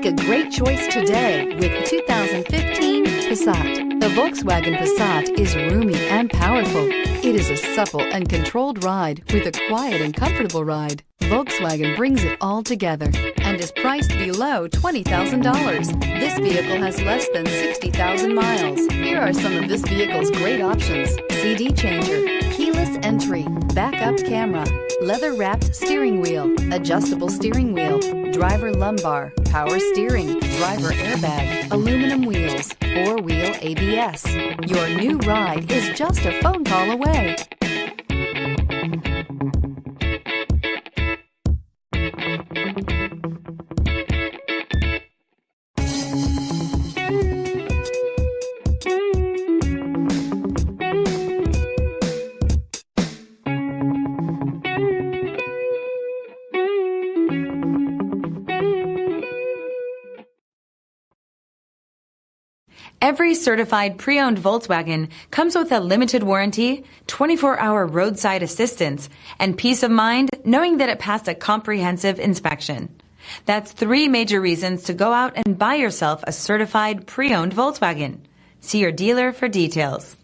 Make a great choice today with 2015 Passat. The Volkswagen Passat is roomy and powerful. It is a supple and controlled ride with a quiet and comfortable ride. Volkswagen brings it all together and is priced below $20,000. This vehicle has less than 60,000 miles. Here are some of this vehicle's great options: CD changer, keyless entry, backup camera, leather-wrapped steering wheel, adjustable steering wheel, driver lumbar, power steering, driver airbag, aluminum wheels, four-wheel ABS. Your new ride is just a phone call away. Every certified pre-owned Volkswagen comes with a limited warranty, 24-hour roadside assistance, and peace of mind knowing that it passed a comprehensive inspection. That's 3 major reasons to go out and buy yourself a certified pre-owned Volkswagen. See your dealer for details.